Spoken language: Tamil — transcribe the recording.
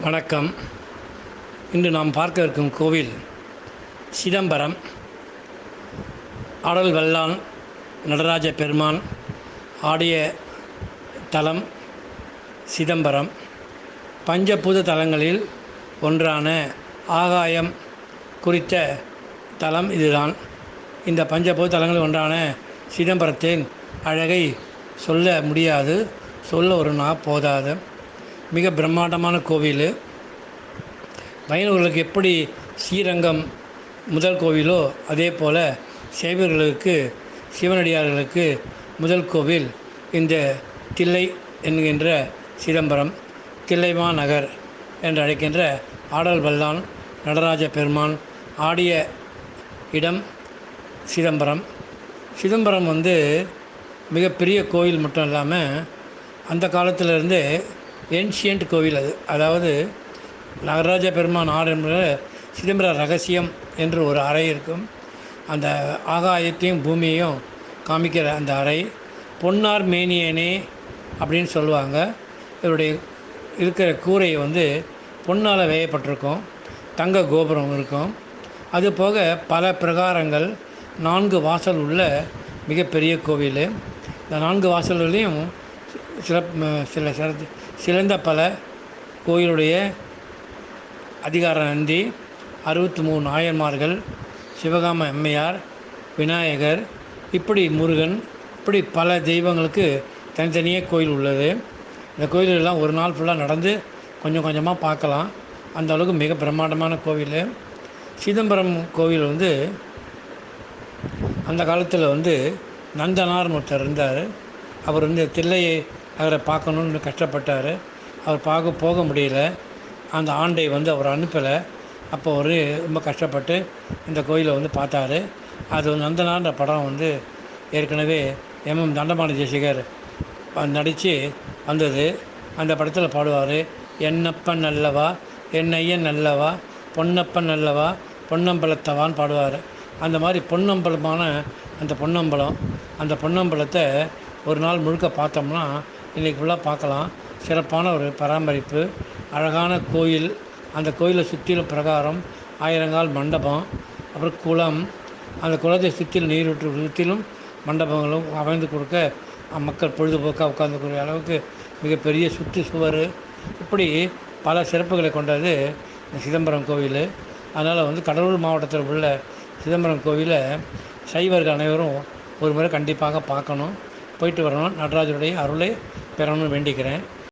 வணக்கம். இன்று நாம் பார்க்க இருக்கும் கோவில் சிதம்பரம் ஆடல் வெள்ளான் நடராஜ பெருமான் ஆடிய தலம் சிதம்பரம். பஞ்சபூத தலங்களில் ஒன்றான ஆகாயம் குறித்த தலம் இதுதான். இந்த பஞ்சபூத தலங்களில் ஒன்றான சிதம்பரத்தின் அழகை சொல்ல முடியாது, சொல்ல ஒரு நாள் போதாது. மிக பிரம்மாண்டமான கோவில். வைணவர்களுக்கு எப்படி ஸ்ரீரங்கம் முதல் கோவிலோ அதே போல் சைவர்களுக்கு சிவனடியார்களுக்கு முதல் கோவில் இந்த தில்லை என்கின்ற சிதம்பரம். தில்லைமா நகர் என்று அழைக்கின்ற ஆடல் வல்லான் நடராஜ பெருமான் ஆடிய இடம் சிதம்பரம். சிதம்பரம் மிகப்பெரிய கோவில் மட்டும் இல்லாமல் அந்த காலத்திலிருந்தே ஏன்ஷியன்ட் கோவில் அது. அதாவது நடராஜ பெருமான் ஆறு சிதம்பர ரகசியம் என்று ஒரு அறை இருக்கும். அந்த ஆகாயத்தையும் பூமியையும் காமிக்கிற அந்த அறை பொன்னார் மேனியனே அப்படின்னு சொல்லுவாங்க. இவருடைய இருக்கிற கூரை பொன்னால் வேயப்பட்டிருக்கும். தங்க கோபுரம் இருக்கும். அதுபோக பல பிரகாரங்கள், 4 வாசல் உள்ள மிகப்பெரிய கோவில். இந்த 4 வாசல்களையும் சிறந்த பல கோயிலுடைய அதிகார நந்தி, 63 நாயன்மார்கள், சிவகாம அம்மையார், விநாயகர், இப்படி முருகன், இப்படி பல தெய்வங்களுக்கு தனித்தனியே கோயில் உள்ளது. இந்த கோயிலெல்லாம் ஒரு நாள் ஃபுல்லாக நடந்து கொஞ்சம் கொஞ்சமாக பார்க்கலாம். அந்த அளவுக்கு மிக பிரம்மாண்டமான கோவில் சிதம்பரம் கோவில். அந்த காலத்தில் நந்தனார்னு ஒருத்தர் இருந்தார். அவர் தில்லையை அவரை பார்க்கணுன்னு கஷ்டப்பட்டார். அவர் போக முடியல. அந்த ஆண்டை அவர் அனுப்பலை. அப்போ அவர் ரொம்ப கஷ்டப்பட்டு இந்த கோயிலை பார்த்தாரு. அது நந்தனார்ன்ற படம் ஏற்கனவே தண்டபாணி தேசிகர் நடித்து வந்தது. அந்த படத்தில் பாடுவார், என்னப்பன் நல்லவா என்னையன் நல்லவா பொன்னப்பன் நல்லவா பொன்னம்பலத்தவான்னு பாடுவார். அந்த மாதிரி பொன்னம்பலமான அந்த பொன்னம்பலத்தை ஒரு நாள் முழுக்க பார்த்தோம்னா இன்றைக்கி ஃபுல்லாக பார்க்கலாம். சிறப்பான ஒரு பராமரிப்பு, அழகான கோயில். அந்த கோயிலை சுற்றிலும் பிரகாரம், 1000 கால் மண்டபம், அப்புறம் குளம். அந்த குளத்தை சுற்றிலும் நீரூற்று சுற்றிலும் மண்டபங்களும் அமைந்து கொடுக்க மக்கள் பொழுதுபோக்காக உட்கார்ந்துக்கூடிய அளவுக்கு மிகப்பெரிய சுற்று சுவர். இப்படி பல சிறப்புகளை கொண்டது இந்த சிதம்பரம் கோவில். அதனால் கடலூர் மாவட்டத்தில் உள்ள சிதம்பரம் கோவிலை சைவர்கள் அனைவரும் ஒரு முறை கண்டிப்பாக பார்க்கணும், போயிட்டு வரணும். நடராஜருடைய அருளை பெறணும்னு வேண்டிக்கிறேன்.